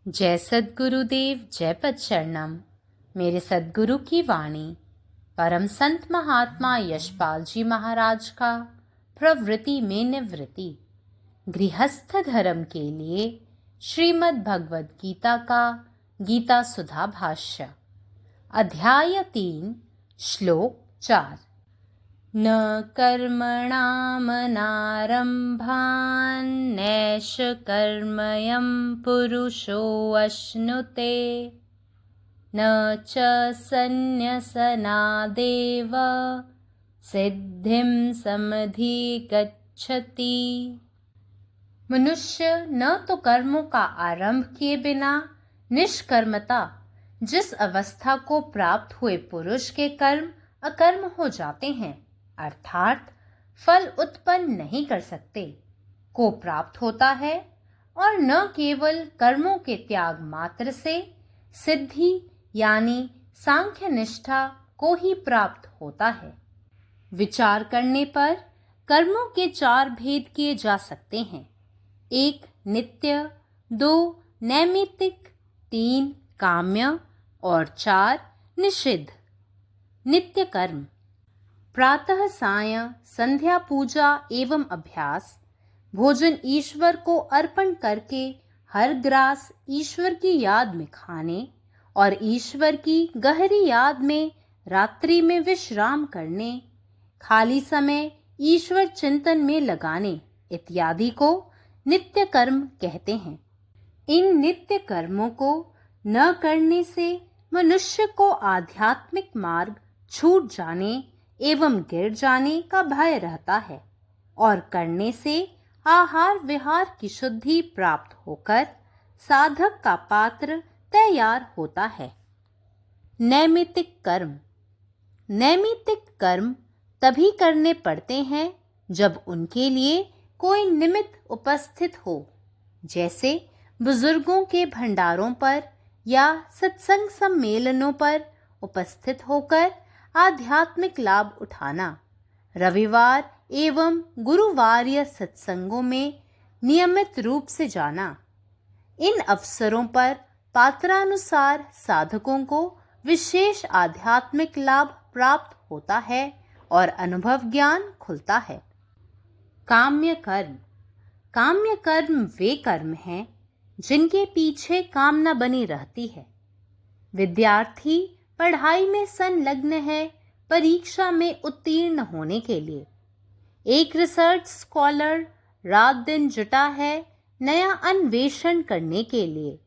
जय सद्गुरुदेव, जय पदशरणम। मेरे सद्गुरु की वाणी परम संत महात्मा यशपाल जी महाराज का प्रवृत्ति में निवृत्ति गृहस्थ धर्म के लिए श्रीमद् भगवद गीता का गीता सुधा भाष्य अध्याय 3 श्लोक 4। न कर्मणामनारम्भान्नैष कर्मयं पुरुषो अश्नुते न च सन्न्यसनादेव सिद्धिं समधिगच्छति। मनुष्य न तो कर्मों का आरंभ किए बिना निष्कर्मता, जिस अवस्था को प्राप्त हुए पुरुष के कर्म अकर्म हो जाते हैं अर्थात फल उत्पन्न नहीं कर सकते, को प्राप्त होता है, और न केवल कर्मों के त्याग मात्र से सिद्धि यानी सांख्य निष्ठा को ही प्राप्त होता है। विचार करने पर कर्मों के 4 भेद किए जा सकते हैं। 1 नित्य, 2 नैमित्तिक, 3 काम्य और 4 निषिद्ध। नित्य कर्म प्रातः सायं संध्या पूजा एवं अभ्यास, भोजन ईश्वर को अर्पण करके हर ग्रास ईश्वर की याद में खाने और ईश्वर की गहरी याद में रात्रि में विश्राम करने, खाली समय ईश्वर चिंतन में लगाने इत्यादि को नित्य कर्म कहते हैं। इन नित्य कर्मों को न करने से मनुष्य को आध्यात्मिक मार्ग छूट जाने एवं गिर जाने का भय रहता है, और करने से आहार विहार की शुद्धि प्राप्त होकर साधक का पात्र तैयार होता है। नैमित्तिक कर्म नैमित्तिक कर्म तभी करने पड़ते हैं जब उनके लिए कोई निमित्त उपस्थित हो, जैसे बुजुर्गों के भंडारों पर या सत्संग सम्मेलनों पर उपस्थित होकर आध्यात्मिक लाभ उठाना, रविवार एवं गुरुवार्य सत्संगों में नियमित रूप से जाना। इन अवसरों पर पात्रानुसार साधकों को विशेष आध्यात्मिक लाभ प्राप्त होता है और अनुभव ज्ञान खुलता है। काम्य कर्म वे कर्म हैं जिनके पीछे कामना बनी रहती है। विद्यार्थी पढ़ाई में संलग्न है परीक्षा में उत्तीर्ण होने के लिए। एक रिसर्च स्कॉलर रात दिन जुटा है नया अन्वेषण करने के लिए।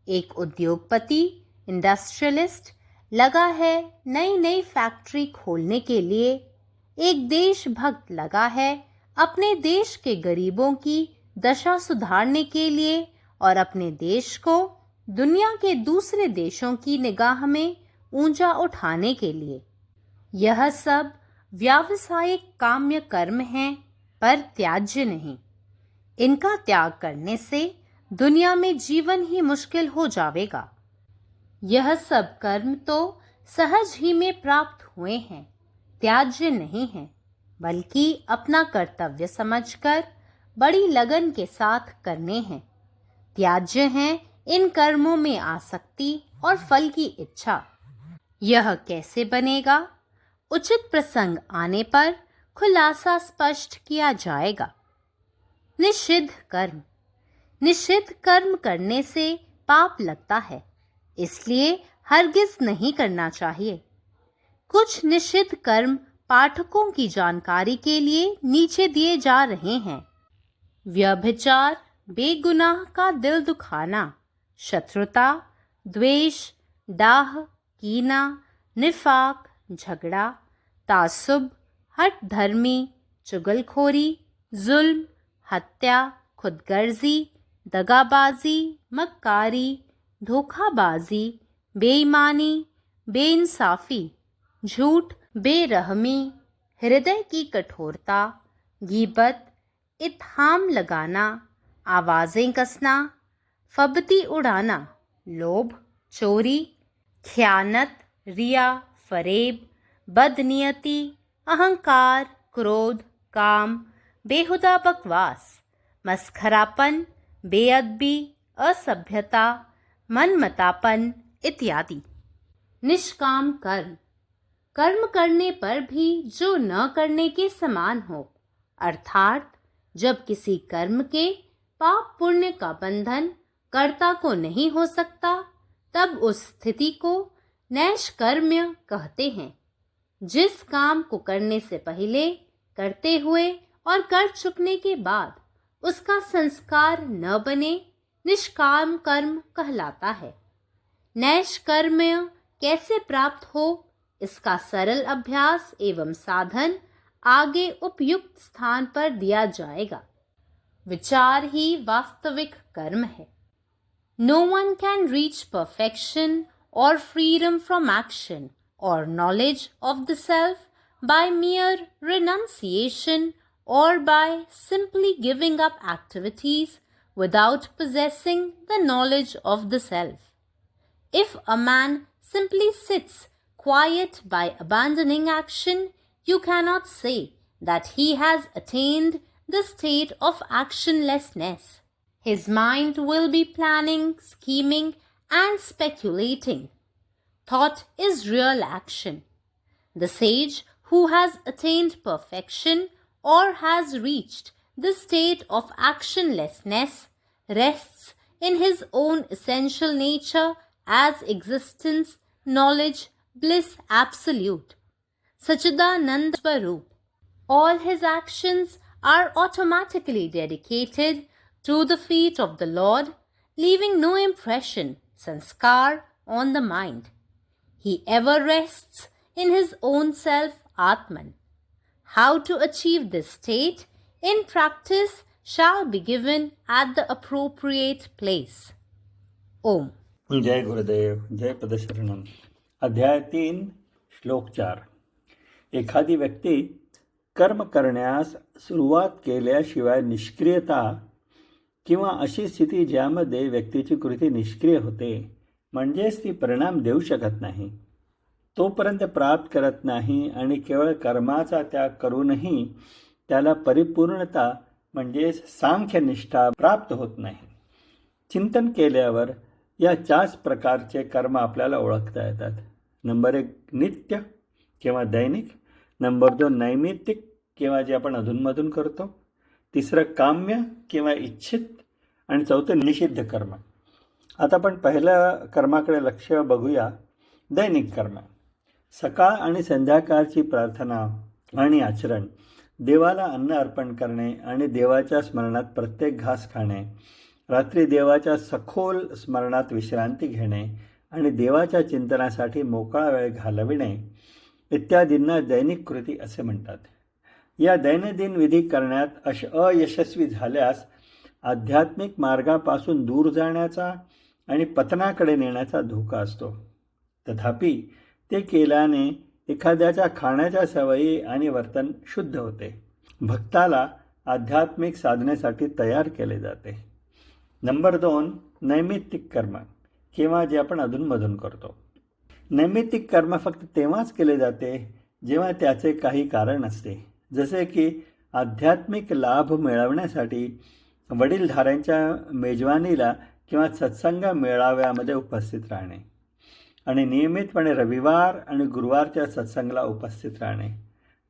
एक उद्योगपति इंडस्ट्रियलिस्ट लगा है नई नई फैक्ट्री खोलने के लिए। एक देशभक्त लगा है अपने देश के गरीबों की दशा सुधारने के लिए और अपने देश को दुनिया के दूसरे देशों की निगाह में ऊंचा उठाने के लिए। यह सब व्यावसायिक काम्य कर्म हैं, पर त्याज्य नहीं। इनका त्याग करने से दुनिया में जीवन ही मुश्किल हो जाएगा। यह सब कर्म तो सहज ही में प्राप्त हुए हैं, त्याज्य नहीं हैं, बल्कि अपना कर्तव्य समझकर बड़ी लगन के साथ करने हैं। त्याज्य हैं इन कर्मों में आसक्ति और फल की इच्छा। यह कैसे बनेगा, उचित प्रसंग आने पर खुलासा स्पष्ट किया जाएगा। निषिद्ध कर्म करने से पाप लगता है, इसलिए हरगिज नहीं करना चाहिए। कुछ निषिद्ध कर्म पाठकों की जानकारी के लिए नीचे दिए जा रहे हैं। व्यभिचार, बेगुनाह का दिल दुखाना, शत्रुता, द्वेष, डाह, कीना, निफाक, झगड़ा, तासुब, हठ धर्मी, चुगलखोरी, जुल्म, हत्या, खुदगर्जी, दगाबाजी, मक्कारी, धोखाबाजी, बेईमानी, बेइंसाफी, झूठ, बेरहमी, हृदय की कठोरता, गीबत, इत्हाम लगाना, आवाजें कसना, फबती उड़ाना, लोभ, चोरी, ख़यानत, रिया, फरेब, बदनियति, अहंकार, क्रोध, काम, बेहुदा बकवास, मस्खरापन, बेअदबी, असभ्यता, मनमतापन इत्यादि। निष्काम कर्म, कर्म करने पर भी जो न करने के समान हो, अर्थात जब किसी कर्म के पाप पुण्य का बंधन कर्ता को नहीं हो सकता, तब उस स्थिति को नैष्कर्म्य कहते हैं। जिस काम को करने से पहले, करते हुए और कर चुकने के बाद उसका संस्कार न बने, निष्काम कर्म कहलाता है। नैष्कर्म्य कैसे प्राप्त हो, इसका सरल अभ्यास एवं साधन आगे उपयुक्त स्थान पर दिया जाएगा। विचार ही वास्तविक कर्म है। No one can reach perfection or freedom from action or knowledge of the self by mere renunciation or by simply giving up activities without possessing the knowledge of the self. If a man simply sits quiet by abandoning action, you cannot say that he has attained the state of actionlessness. His mind will be planning, scheming, and speculating. Thought is real action. The sage who has attained perfection or has reached the state of actionlessness rests in his own essential nature as existence, knowledge, bliss absolute, Sachidanand Swarup. All his actions are automatically dedicated to the feet of the Lord, leaving no impression, sanskar, on the mind. He ever rests in his own self, Atman. How to achieve this state in practice shall be given at the appropriate place. Om. जय गुरुदेव, जय पदशरणम. अध्याय 3, श्लोक 4. एखादी व्यक्ती कर्म करण्यास सुरुवात केल्याशिवाय निष्क्रियता किंवा अशी स्थिती ज्यामध्ये व्यक्तीची कृती निष्क्रिय होते, म्हणजेच ती परिणाम देऊ शकत नाही, तोपर्यंत प्राप्त करत नाही आणि केवळ कर्माचा त्याग करूनही त्याला परिपूर्णता म्हणजेच सांख्यनिष्ठा प्राप्त होत नाही. चिंतन केल्यावर या 4 प्रकारचे कर्म आपल्याला ओळखता येतात. नंबर 1 नित्य किंवा दैनिक, नंबर 2 नैमित्तिक किंवा जे आपण अधूनमधून करतो, तिसरं काम्य किंवा इच्छित, आणि चौथं निषिद्ध कर्म. आता आपण पहिल्या कर्माकडे लक्ष बघूया, दैनिक कर्म. सकाळ आणि संध्याकाळची प्रार्थना आणि आचरण, देवाला अन्न अर्पण करणे आणि देवाच्या स्मरणात प्रत्येक घास खाणे, रात्री देवाच्या सखोल स्मरणात विश्रांती घेणे आणि देवाच्या चिंतनासाठी मोकळा वेळ घालविणे इत्यादींना दैनिक कृती असे म्हणतात. या दैनंदिन विधी करण्यात अयशस्वी झाल्यास आध्यात्मिक मार्गापासून दूर जाण्याचा आणि पतनाकडे नेण्याचा धोका असतो. तथापि ते केल्याने एखाद्याच्या खाण्याच्या सवयी आणि वर्तन शुद्ध होते. भक्ताला आध्यात्मिक साधनेसाठी तयार केले जाते. नंबर 2 नैमित्तिक कर्म किंवा जे आपण अधूनमधून करतो. नैमित्तिक कर्म फक्त तेव्हाच केले जाते जेव्हा त्याचे काही कारण असते, जसे की आध्यात्मिक लाभ मिळवण्यासाठी वडीलधाऱ्यांच्या मेजवानीला किंवा सत्संग मेळाव्यामध्ये उपस्थित राहणे आणि नियमितपणे रविवार आणि गुरुवारच्या सत्संगाला उपस्थित राहणे.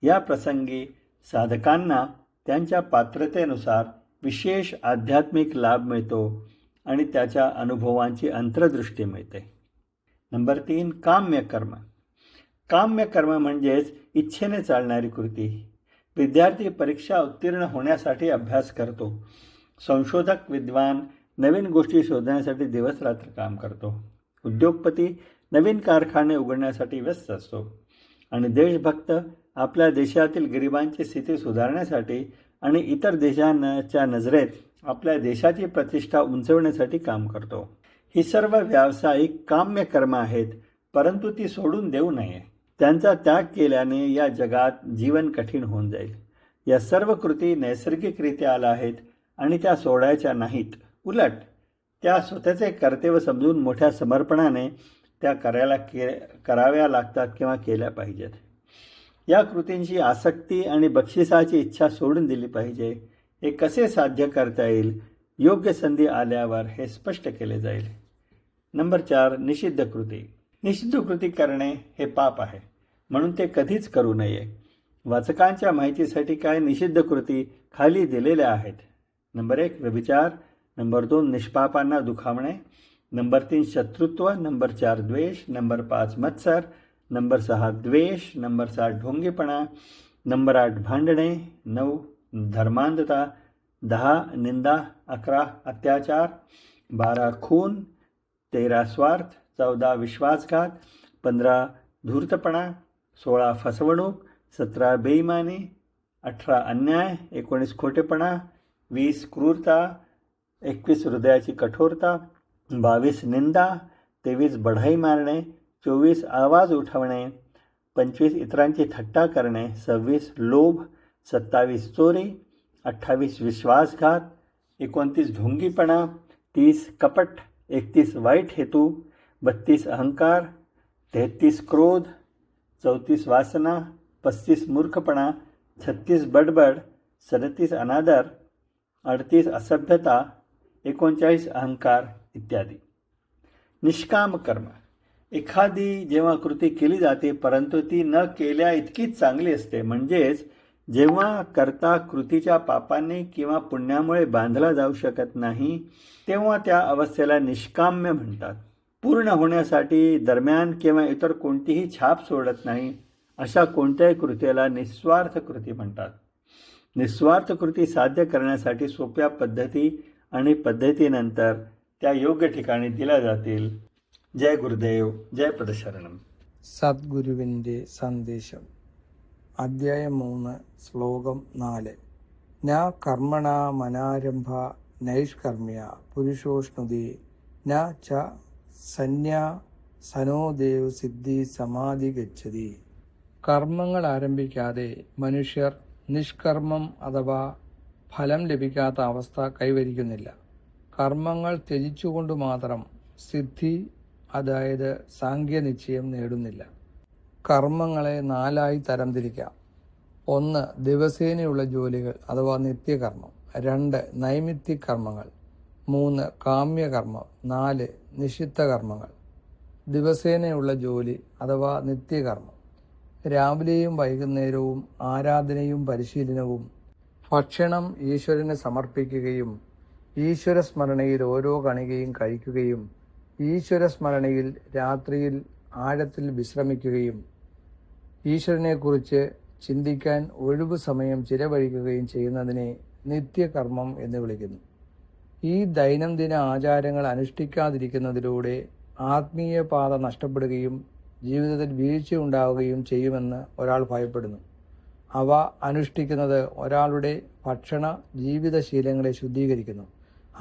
या प्रसंगी साधकांना त्यांच्या पात्रतेनुसार विशेष आध्यात्मिक लाभ मिळतो आणि त्याच्या अनुभवांची अंतर्दृष्टी मिळते. नंबर 3 काम्य कर्म. काम्य कर्म म्हणजेच इच्छेने चालणारी कृती. विद्यार्थी परीक्षा उत्तीर्ण होण्यासाठी अभ्यास करतो. संशोधक विद्वान नवीन गोष्टी शोधण्यासाठी दिवसरात्र काम करतो. उद्योगपती नवीन कारखाने उघडण्यासाठी व्यस्त असतो आणि देशभक्त आपल्या देशातील गरिबांची स्थिती सुधारण्यासाठी आणि इतर देशांच्या नजरेत आपल्या देशाची प्रतिष्ठा उंचवण्यासाठी काम करतो. ही सर्व व्यावसायिक काम्य कर्म आहेत, परंतु ती सोडून देऊ नये. त्यांचा त्याग केल्याने या जगात जीवन कठीण होऊन जाईल. या सर्व कृती नैसर्गिकरित्या आल्या आहेत आणि त्या सोडायच्या नाहीत. उलट त्या स्वतःचे कर्तव्य समजून मोठ्या समर्पणाने त्या कराव्या लागतात किंवा केल्या पाहिजेत. या कृतींची आसक्ती आणि बक्षिसाची इच्छा सोडून दिली पाहिजे. हे कसे साध्य करता येईल, योग्य संधी आल्यावर हे स्पष्ट केले जाईल. नंबर 4 निषिद्ध कृती. निषिद्ध कृती करणे हे पाप आहे, म्हणून ते कधीच करू नये. वाचकांच्या माहितीसाठी काय निषिद्ध कृती खाली दिलेल्या आहेत. नंबर 1 व्यभिचार, नंबर 2 निष्पापांना दुखावणे, नंबर 3 शत्रुत्व, नंबर 4 द्वेष, नंबर 5 मत्सर, नंबर 6 द्वेष, नंबर 7 ढोंगीपणा, नंबर 8 भांडणे, 9 धर्मांधता, 10 निंदा, 11 अत्याचार, 12 खून, 13 स्वार्थ, 14 विश्वासघात, 15 धूर्तपणा, 16 फसवणूक, 17 बेईमानी, 18 अन्याय, 19 खोटेपणा, 20 क्रूरता, 21 हृदयाची कठोरता, 22 निंदा, 23 बढाई मारणे, 24 आवाज उठवणे, 25 इतरांची थट्टा करणे, 26 लोभ, 27 चोरी, 28 विश्वासघात, 29 ढोंगीपणा, 30 कपट, 31 वाईट हेतू, 32 अहंकार, 33 क्रोध, 34 वासना, 35 मूर्खपणा, 36 बडबड, 37 अनादर, 38 असभ्यता, 39 अहंकार इत्यादी. निष्काम कर्म. एखादी जेव्हा कृती केली जाते परंतु ती न केल्या इतकीच चांगली असते. म्हणजेच जेव्हा कर्ता कृतीच्या पापाने किंवा पुण्यामुळे बांधला जाऊ शकत नाही तेव्हा त्या अवस्थेला निष्काम्य म्हणतात. पूर्ण होण्यासाठी दरम्यान किंवा इतर कोणतीही छाप सोडत नाही अशा कोणत्याही कृतीला निस्वार्थ कृती म्हणतात. निस्वार्थ कृती साध्य करण्यासाठी सोप्या पद्धती आणि पद्धतीनंतर त्या योग्य ठिकाणी दिल्या जातील. ജയ ഗുരുദേവ്, ജയ പദശരണം. സദ്ഗുരുവിൻ്റെ സന്ദേശം. അധ്യായം 3 ശ്ലോകം 4. ന കർമ്മണ മനാരംഭ നൈഷ്കർമ്മ്യ പുരുഷോഷ്ണുതി ന ച സന്യാ സനോദേവ് സിദ്ധി സമാധി ഗച്ഛതി. കർമ്മങ്ങൾ ആരംഭിക്കാതെ മനുഷ്യർ നിഷ്കർമ്മം അഥവാ ഫലം ലഭിക്കാത്ത അവസ്ഥ കൈവരിക്കുന്നില്ല. കർമ്മങ്ങൾ ത്യജിച്ചുകൊണ്ട് മാത്രം സിദ്ധി അതായത് സാങ്ക്യനിശ്ചയം നേടുന്നില്ല. കർമ്മങ്ങളെ 4 തരംതിരിക്കാം. 1 ദിവസേനയുള്ള ജോലികൾ അഥവാ നിത്യകർമ്മം, 2 നൈമിത്തിക് കർമ്മങ്ങൾ, 3 കാമ്യകർമ്മം, 4 നിഷിദ്ധ കർമ്മങ്ങൾ. ദിവസേനയുള്ള ജോലി അഥവാ നിത്യകർമ്മം രാവിലെയും വൈകുന്നേരവും ആരാധനയും പരിശീലനവും, ഭക്ഷണം ഈശ്വരന് സമർപ്പിക്കുകയും ഈശ്വരസ്മരണയിൽ ഓരോ കണികയും കഴിക്കുകയും ഈശ്വരസ്മരണയിൽ രാത്രിയിൽ ആഴത്തിൽ വിശ്രമിക്കുകയും ഈശ്വരനെക്കുറിച്ച് ചിന്തിക്കാൻ ഒഴിവു സമയം ചിലവഴിക്കുകയും ചെയ്യുന്നതിനെ നിത്യകർമ്മം എന്ന് വിളിക്കുന്നു. ഈ ദൈനംദിന ആചാരങ്ങൾ അനുഷ്ഠിക്കാതിരിക്കുന്നതിലൂടെ ആത്മീയ പാത നഷ്ടപ്പെടുകയും ജീവിതത്തിൽ വീഴ്ചയുണ്ടാവുകയും ചെയ്യുമെന്ന് ഒരാൾ ഭയപ്പെടുന്നു. അവ അനുഷ്ഠിക്കുന്നത് ഒരാളുടെ ഭക്ഷണ ജീവിതശീലങ്ങളെ ശുദ്ധീകരിക്കുന്നു.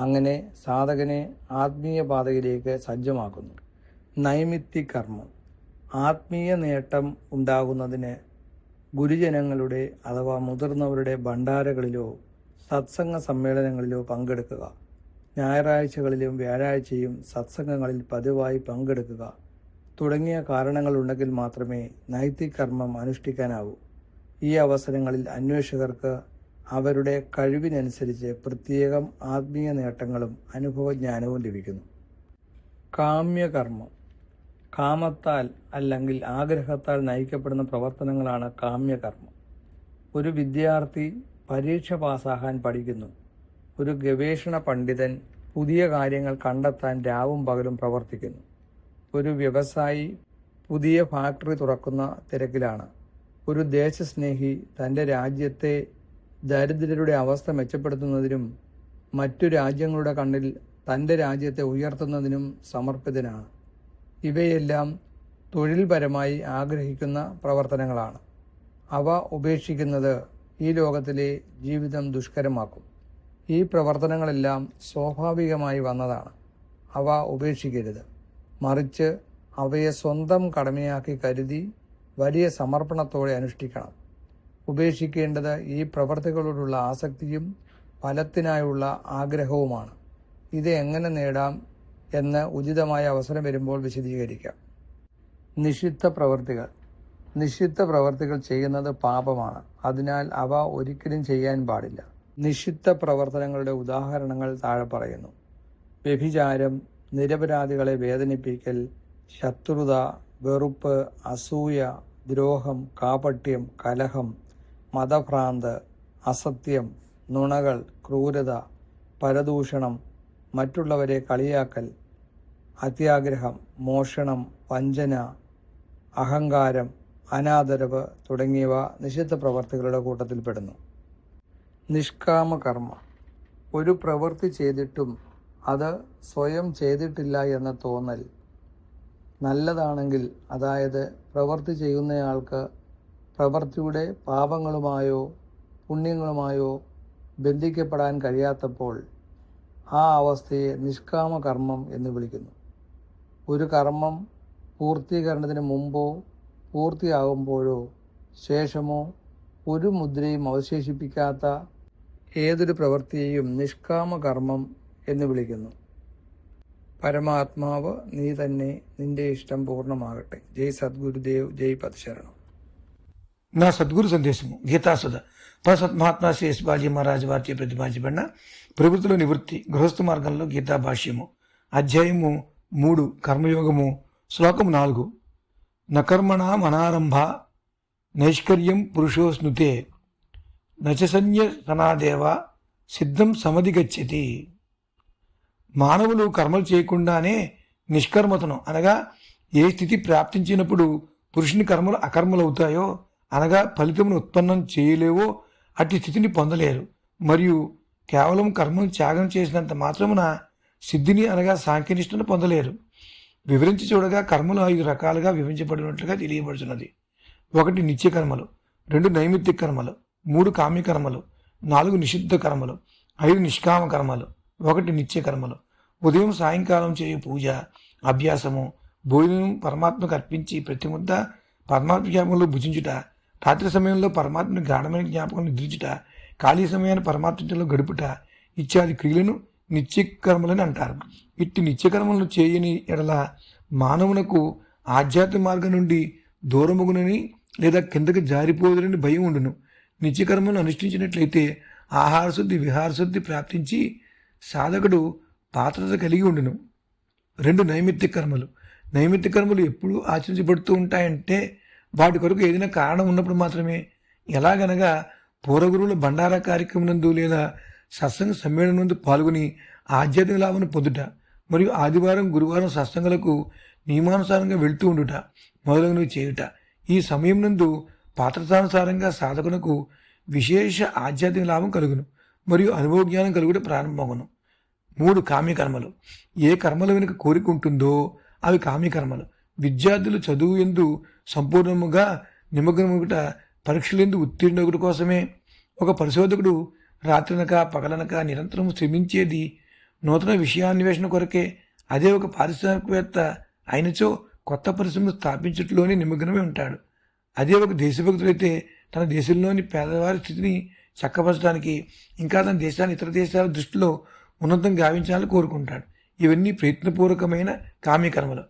അങ്ങനെ സാധകനെ ആത്മീയ പാതയിലേക്ക് സജ്ജമാക്കുന്നു. നൈമിത്തിക് കർമ്മം. ആത്മീയ നേട്ടം ഉണ്ടാകുന്നതിന് ഗുരുജനങ്ങളുടെ അഥവാ മുതിർന്നവരുടെ ഭണ്ഡാരകളിലോ സത്സംഗ സമ്മേളനങ്ങളിലോ പങ്കെടുക്കുക, ഞായറാഴ്ചകളിലും വ്യാഴാഴ്ചയും സത്സംഗങ്ങളിൽ പതിവായി പങ്കെടുക്കുക തുടങ്ങിയ കാരണങ്ങളുണ്ടെങ്കിൽ മാത്രമേ നൈതിക് കർമ്മം അനുഷ്ഠിക്കാനാവൂ. ഈ അവസരങ്ങളിൽ അന്വേഷകർക്ക് അവരുടെ കഴിവിനനുസരിച്ച് പ്രത്യേകം ആത്മീയ നേട്ടങ്ങളും അനുഭവജ്ഞാനവും ലഭിക്കുന്നു. കാമ്യകർമ്മം. കാമത്താൽ അല്ലെങ്കിൽ ആഗ്രഹത്താൽ നയിക്കപ്പെടുന്ന പ്രവർത്തനങ്ങളാണ് കാമ്യകർമ്മം. ഒരു വിദ്യാർത്ഥി പരീക്ഷ പാസ്സാകാൻ പഠിക്കുന്നു. ഒരു ഗവേഷണ പണ്ഡിതൻ പുതിയ കാര്യങ്ങൾ കണ്ടെത്താൻ രാവും പകലും പ്രവർത്തിക്കുന്നു. ഒരു വ്യവസായി പുതിയ ഫാക്ടറി തുറക്കുന്ന തിരക്കിലാണ്. ഒരു ദേശസ്നേഹി തൻ്റെ രാജ്യത്തെ ദരിദ്രരുടെ അവസ്ഥ മെച്ചപ്പെടുത്തുന്നതിനും മറ്റു രാജ്യങ്ങളുടെ കണ്ണിൽ തൻ്റെ രാജ്യത്തെ ഉയർത്തുന്നതിനും സമർപ്പിതനാണ്. ഇവയെല്ലാം തൊഴിൽപരമായി ആഗ്രഹിക്കുന്ന പ്രവർത്തനങ്ങളാണ്. അവ ഉപേക്ഷിക്കുന്നത് ഈ ലോകത്തിലെ ജീവിതം ദുഷ്കരമാക്കും. ഈ പ്രവർത്തനങ്ങളെല്ലാം സ്വാഭാവികമായി വന്നതാണ്. അവ ഉപേക്ഷിക്കരുത്. മറിച്ച് അവയെ സ്വന്തം കടമയാക്കി കരുതി വലിയ സമർപ്പണത്തോടെ അനുഷ്ഠിക്കണം. ഉപേക്ഷിക്കേണ്ടത് ഈ പ്രവർത്തികളോടുള്ള ആസക്തിയും ഫലത്തിനായുള്ള ആഗ്രഹവുമാണ്. ഇത് എങ്ങനെ നേടാം എന്ന് ഉചിതമായ അവസരം വരുമ്പോൾ വിശദീകരിക്കാം. നിഷിദ്ധ പ്രവർത്തികൾ. നിഷിദ്ധ പ്രവർത്തികൾ ചെയ്യുന്നത് പാപമാണ്. അതിനാൽ അവ ഒരിക്കലും ചെയ്യാൻ പാടില്ല. നിഷിദ്ധ പ്രവർത്തനങ്ങളുടെ ഉദാഹരണങ്ങൾ താഴെ പറയുന്നു. വ്യഭിചാരം, നിരപരാധികളെ വേദനിപ്പിക്കൽ, ശത്രുത, വെറുപ്പ്, അസൂയ, ദ്രോഹം, കാപട്യം, കലഹം, മതഭ്രാന്ത്, അസത്യം, നുണകൾ, ക്രൂരത, പരദൂഷണം, മറ്റുള്ളവരെ കളിയാക്കൽ, അത്യാഗ്രഹം, മോഷണം, വഞ്ചന, അഹങ്കാരം, അനാദരവ് തുടങ്ങിയവ നിഷിദ്ധ പ്രവർത്തികളുടെ കൂട്ടത്തിൽപ്പെടുന്നു. നിഷ്കാമകർമ്മ: ഒരു പ്രവൃത്തി ചെയ്തിട്ടും അത് സ്വയം ചെയ്തിട്ടില്ല എന്ന തോന്നൽ. നല്ലതാണെങ്കിൽ, അതായത് പ്രവൃത്തി ചെയ്യുന്നയാൾക്ക് പ്രവൃത്തിയുടെ പാപങ്ങളുമായോ പുണ്യങ്ങളുമായോ ബന്ധിക്കപ്പെടാൻ കഴിയാത്തപ്പോൾ ആ അവസ്ഥയെ നിഷ്കാമകർമ്മം എന്ന് വിളിക്കുന്നു. ഒരു കർമ്മം പൂർത്തീകരണത്തിന് മുമ്പോ പൂർത്തിയാകുമ്പോഴോ ശേഷമോ ഒരു മുദ്രയും അവശേഷിപ്പിക്കാത്ത ഏതൊരു പ്രവൃത്തിയെയും നിഷ്കാമകർമ്മം എന്ന് വിളിക്കുന്നു. പരമാത്മാവ് നീ തന്നെ, നിന്റെ ഇഷ്ടം പൂർണ്ണമാകട്ടെ. ജയ് സദ്ഗുരുദേവ്, జై పదశరణం. నా సద్గురు సందేశము గీతాసుధ పరసత్ మహాత్మా శ్రీ ఎస్ బాజీ మహారాజ్ వారిచే ప్రతిపాదించబడిన ప్రవృత్తిలో నివృత్తి గృహస్థ మార్గంలో గీతా భాష్యము అధ్యాయము 3 కర్మయోగము శ్లోకము 4 నకర్మణాం అనారంభ నైష్కర్యం పురుషో స్నుతే నచసన్య సనాదేవ సిద్ధం సమధిగచ్చతి. మానవులు కర్మలు చేయకుండానే నిష్కర్మతను అనగా ఏ స్థితి ప్రాప్తించినప్పుడు పురుషుని కర్మలు అకర్మలవుతాయో అనగా ఫలితమును ఉత్పన్నం చేయలేవో అట్టి స్థితిని పొందలేరు. మరియు కేవలం కర్మను త్యాగం చేసినంత మాత్రమున సిద్ధిని అనగా సాంఖ్యనిష్టను పొందలేరు. వివరించి చూడగా కర్మలు 5 రకాలుగా విభజించబడినట్లుగా తెలియబడుతున్నది. 1 నిత్య కర్మలు, 2 నైమిత్తిక కర్మలు, 3 కామ్య కర్మలు, 4 నిషిద్ధ కర్మలు, 5 నిష్కామ కర్మలు, 1 నిత్య కర్మలు. ఉదయం సాయంకాలం చేయు పూజ, అభ్యాసము, భోజనం పరమాత్మకు అర్పించి ప్రతి ముద్ద పరమాత్మ జ్ఞాపకంలో భుజించుట, రాత్రి సమయంలో పరమాత్మని గాఢమైన జ్ఞాపకం నిద్రించుట, ఖాళీ సమయాన్ని పరమాత్మలో గడుపుట ఇత్యాది క్రియలను నిత్యకర్మలని అంటారు. ఇట్టి నిత్యకర్మలను చేయని ఎడల మానవునకు ఆధ్యాత్మిక మార్గం నుండి దూరముగునని లేదా కిందకి జారిపోదులని భయం ఉండును. నిత్యకర్మలను అనుష్ఠించినట్లయితే ఆహారశుద్ధి, విహారశుద్ధి ప్రాప్తించి సాధకుడు పాత్రత కలిగి ఉండును. 2 నైమిత్తిక కర్మలు. నైమిత్తిక కర్మలు ఎప్పుడు ఆచరించబడుతూ ఉంటాయంటే వాటి కొరకు ఏదైనా కారణం ఉన్నప్పుడు మాత్రమే. ఎలాగనగా పూర్వగురువుల బండారా కార్యక్రమం నందు లేదా సత్సంగ సమ్మేళనం నందు పాల్గొని ఆధ్యాత్మిక లాభాన్ని పొందుట, మరియు ఆదివారం గురువారం సత్సంగులకు నియమానుసారంగా వెళ్తూ ఉండుట మొదలగునవి చేయుట. ఈ సమయం నందు పాత్రతానుసారంగా సాధకునకు విశేష ఆధ్యాత్మిక లాభం కలుగును మరియు అనుభవ జ్ఞానం కలుగుట ప్రారంభమగును. 3 కామ్యకర్మలు. ఏ కర్మల వెనుక కోరిక ఉంటుందో అవి కామ్యకర్మలు. విద్యార్థులు చదువు యందు సంపూర్ణముగా నిమగ్నమగుట, పరీక్షలందు ఉత్తీర్ణుడు కోసమే. ఒక పరిశోధకుడు రాత్రనక పగలనక నిరంతరం శ్రమించేది నూతన విషయాన్వేషణ కొరకే. అదే ఒక పారిశ్రామికవేత్త అయినచో కొత్త పరిశ్రమను స్థాపించట్లోనే నిమగ్నమై ఉంటాడు. అదే ఒక దేశభక్తుడైతే తన దేశంలోని పేదవారి స్థితిని చక్కపరచడానికి, ఇంకా తన దేశాన్ని ఇతర దేశాల దృష్టిలో ఉన్నతం గావించాలని కోరుకుంటాడు. ఇవన్నీ ప్రయత్నపూర్వకమైన కామ్యకర్మలు.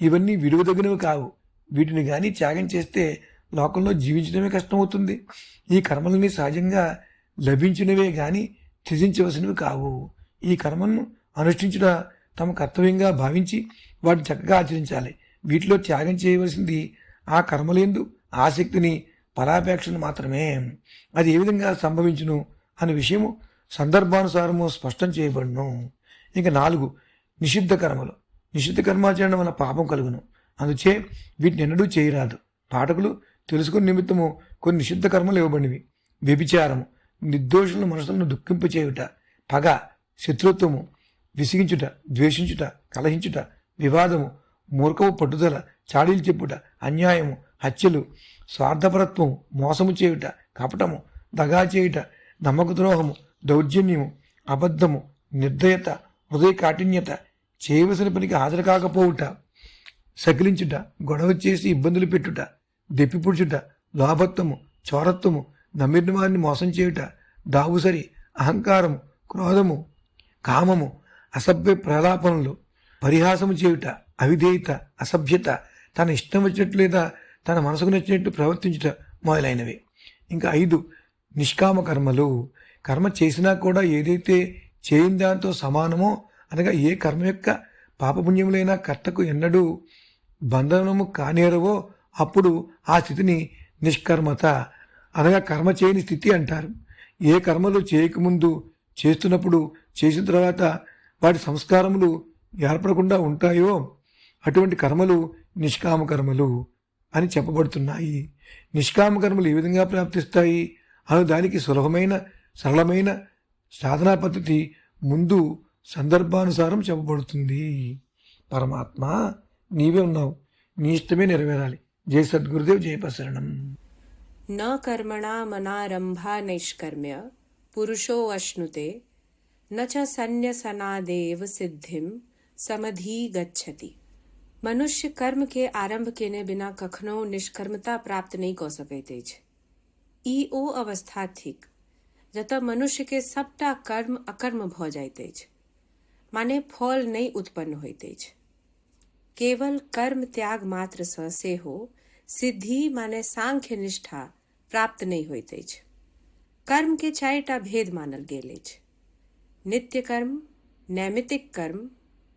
ఇవన్నీ విలువదగినవి కావు. వీటిని కానీ త్యాగం చేస్తే లోకంలో జీవించడమే కష్టమవుతుంది. ఈ కర్మలని సహజంగా లభించినవే కానీ త్యజించవలసినవి కావు. ఈ కర్మలను అనుష్ఠించుట తమ కర్తవ్యంగా భావించి వాటిని చక్కగా ఆచరించాలి. వీటిలో త్యాగం చేయవలసింది ఆ కర్మలందు ఆసక్తిని, ఫలాపేక్షను మాత్రమే. అది ఏ విధంగా సంభవించును అనే విషయము సందర్భానుసారము స్పష్టం చేయబడును. ఇంకా 4 నిషిద్ధ కర్మలు. నిషిద్ధ కర్మాచరణ వల్ల పాపం కలుగును, అందుచే వీటిని ఎన్నడూ చేయరాదు. పాఠకులు తెలుసుకుని నిమిత్తము కొన్ని నిషిద్ధ కర్మలు ఇవ్వబడినవి. వ్యభిచారము, నిర్దోషుల మనసులను దుఃఖింపచేయుట, పగ, శత్రుత్వము, విసిగించుట, ద్వేషించుట, కలహించుట, వివాదము, మూర్ఖము పట్టుదల, చాడీలు చెప్పుట, అన్యాయము, హత్యలు, స్వార్థపరత్వము, మోసము చేయుట, కపటము, దగా చేయుట, నమ్మకద్రోహము, దౌర్జన్యము, అబద్ధము, నిర్దయత, హృదయ కాఠిన్యత, చేయవలసిన పనికి హాజరు కాకపోవుట, సకిలించుట, గొడవ చేసి ఇబ్బందులు పెట్టుట, దెప్పిపుడుచుట, లోభత్వము, చోరత్వము, నమ్మిన వారిని మోసం చేయుట, దావుసరి, అహంకారము, క్రోధము, కామము, అసభ్య ప్రలాపనలు, పరిహాసము చేయుట, అవిధేయత, అసభ్యత, తన ఇష్టం వచ్చినట్లు లేదా తన మనసుకు నచ్చినట్టు ప్రవర్తించుట మొదలైనవి. ఇంకా 5 నిష్కామ కర్మలు. కర్మ చేసినా కూడా ఏదైతే చేయని దాంతో సమానమో అనగా ఏ కర్మ యొక్క పాపపుణ్యములైన కర్తకు ఎన్నడూ బంధనము కానేరవో అప్పుడు ఆ స్థితిని నిష్కర్మత అనగా కర్మ చేయని స్థితి అంటారు. ఏ కర్మలు చేయకముందు చేస్తున్నప్పుడు చేసిన తర్వాత వాటి సంస్కారములు ఏర్పడకుండా ఉంటాయో అటువంటి కర్మలు నిష్కామ కర్మలు అని చెప్పబడుతున్నాయి. నిష్కామ కర్మలు ఏ విధంగా ప్రాప్తిస్తాయి అను దానికి సులభమైన సరళమైన సాధనా పద్ధతి ముందు సందర్భానుసారం చెప్పబడుతుంది. పరమాత్మ నీవే ఉన్నావు, నీ ఇష్టమే నెరవేరాలి. జై సద్గురుదేవ్, జై ప్రసరణం. न कर्मणा मनारंभा नैष्कर्म्य पुरुषो अश्नुते न च संन्यसनादेव सिद्धिम समधि गच्छति। मनुष्य कर्म के आरंभ केने बिना कखनो निष्कर्मता प्राप्त नहीं कर सकैत अछि। ई ओ अवस्था थिक जतऽ मनुष्य के सबटा कर्म अकर्म भ जाइत अछि, माने फल नहीं उत्पन्न होइत अछि। केवल कर्म त्याग मात्र सँ सेहो सिद्धि माने सांख्य निष्ठा प्राप्त नहीं होइत अछि। कर्म के 4टा भेद मानल गेल अछि: नित्य कर्म, नैमित्तिक कर्म,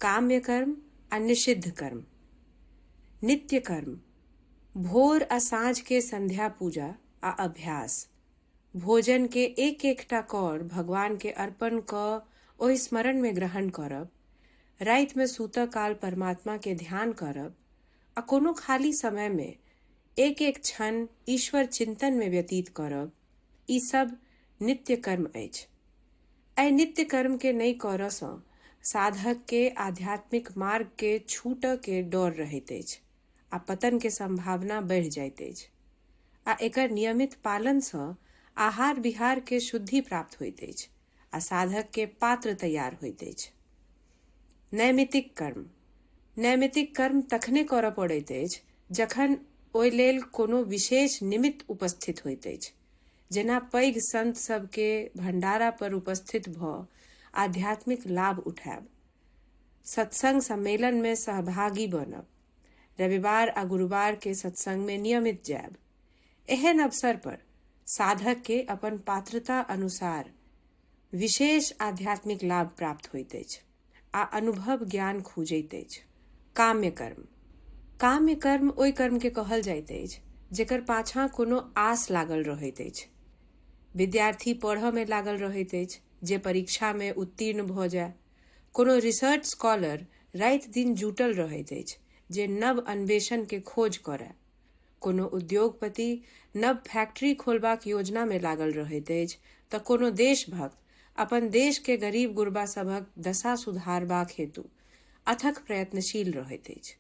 काम्य कर्म आ निषिद्ध कर्म। नित्य कर्म भोर आ साँझ के संध्या पूजा आ अभ्यास, भोजन के एक एकटा कौर भगवान के अर्पण क ओहि स्मरण में ग्रहण करब, राति में सूतऽ काल परमात्मा के ध्यान करब आ कोनो खाली समय में एक एक क्षण ईश्वर चिंतन में व्यतीत करब, ई सब नित्य कर्म अछि। एहि नित्य कर्म के नहीं करऽ सँ साधक के आध्यात्मिक मार्ग के छूटऽ के डर रहैत अछि आ पतन के संभावना बढ़ि जाइत अछि। आ एकर नियमित पालन सँ आहार विहार के शुद्धि प्राप्त होइत अछि आ साधक के पात्र तैयार होइत अछि। नैमित्तिक कर्म। नैमित्तिक कर्म तखने करऽ पड़ैत अछि जखन ओहि लेल कोनो विशेष निमित्त उपस्थित होइत अछि, जेना पैघ संत सबके भंडारा पर उपस्थित भ आध्यात्मिक लाभ उठायब, सत्संग सम्मेलन में सहभागी बनब, रविवार आ गुरुवार के सत्संग में नियमित जायब। एहन अवसर पर साधक के अपन पात्रता अनुसार विशेष आध्यात्मिक लाभ प्राप्त होइत अछि आ अनुभव ज्ञान खुजैत अछि। काम्य कर्म। काम्य कर्म ओहि कर्म के कहल जाइत अछि जेकर पाछाँ कोनो आस लागल रहैत अछि। विद्यार्थी पढ़ऽ में लागल रहैत अछि जे परीक्षा में उत्तीर्ण भऽ जाय। कोनो रिसर्च स्कॉलर राति दिन जुटल रहैत अछि जे नव अन्वेषण के खोज करय। कोनो उद्योगपति नव फैक्ट्री खोलबाक योजना में लागल रहैत अछि तऽ कोनो देशभक्त अपन देश के गरीब गुरबा सभक दशा सुधारबाक हेतु अथक प्रयत्नशील रहैत अछि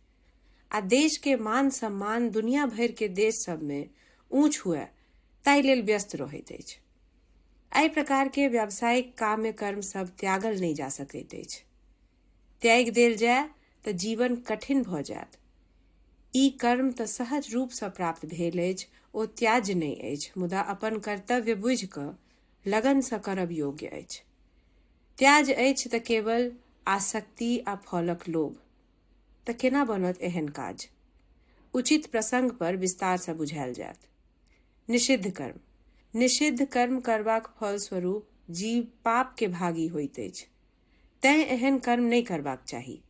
आ देश के मान सम्मान दुनिया भरि के देश सब में ऊंच हुए ताहि लेल व्यस्त रहैत अछि। एहि प्रकार के व्यावसायिक काम्य कर्म सब त्यागल नहीं जा सकैत अछि। त्याग देल जाय तऽ जीवन कठिन भऽ जायत। ई कर्म तऽ सहज रूप सँ प्राप्त भेल अछि, ओ त्याज्य नहीं अछि, मुदा अपन कर्तव्य बुझि कऽ लगन सँ करब योग्य अछि। त्याज अछि तऽ केवल आसक्ति आ फलक लोभ। तऽ केना बनत एहन काज? उचित प्रसंग पर विस्तार सँ बुझायल जायत। निषिद्ध कर्म। निषिद्ध कर्म करबाक फलस्वरूप जीव पाप के भागी होइत अछि, तें एहन कर्म नहीं करबाक चाही।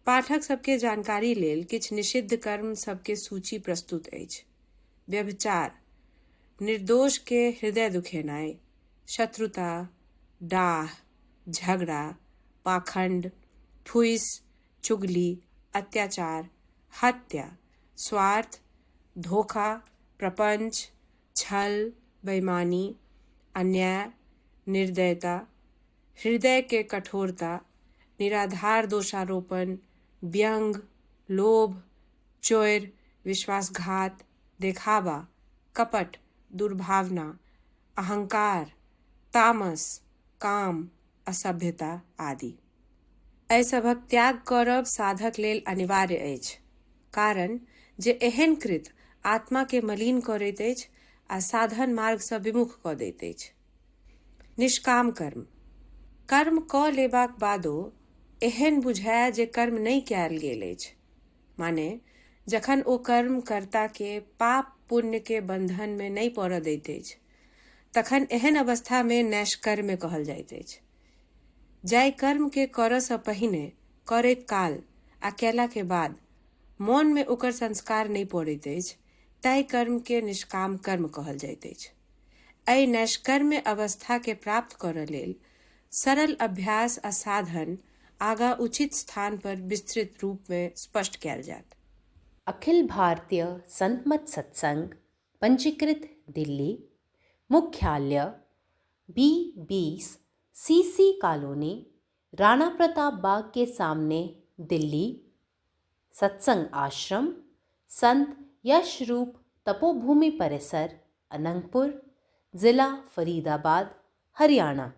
पाठक सबके जानकारी लेल किछु निषिद्ध कर्म सबके सूची प्रस्तुत अछि। व्यभिचार, निर्दोष के हृदय दुखेनाइ, शत्रुता, डाह, झगड़ा, पाखंड, फुइस, चुगली, अत्याचार, हत्या, स्वार्थ, धोखा, प्रपंच, छल, बेईमानी, अन्याय, निर्दयता, हृदय के कठोरता, निराधार दोषारोपण, व्यंग, लोभ, चोर, विश्वासघात, देखावा, कपट, दुर्भावना, अहंकार, तामस, काम, असभ्यता आदि। एहि सभक त्याग करब साधक लेल अनिवार्य अछि, कारण जे एहन कृत आत्मा के मलिन करैत अछि आ साधन मार्ग सँ विमुख कऽ दैत अछि। निष्काम कर्म। कर्म कऽ लेबाक बादो एहन बुझाय जे कर्म नहीं कयल गेल अछि, माने जखन ओ कर्म कर्ता के पाप पुण्य के बंधन में नहीं पड़ऽ दैत अछि, तखन एहन अवस्था में नैष्कर्म्य कहल जाइत अछि। जाहि कर्म के करऽ सँ पहिने करे काल आ केला के बाद मन में ओकर संस्कार नहीं पड़ैत अछि, तय कर्म के निष्काम कर्म कहल जाइत अछि। एहि नैष्कर्म्य अवस्था के प्राप्त करऽ लेल सरल अभ्यास आ साधन आगा उचित स्थान पर विस्तृत रूप में स्पष्ट कयल जात। अखिल भारतीय संत मत सत्संग, पंजीकृत दिल्ली, मुख्यालय B20 CC colony, Rana Pratap Bagh के सामने, दिल्ली। सत्संग आश्रम संत यशरूप तपोभूमि परिसर, अनंगपुर, जिला फरीदाबाद, हरियाणा।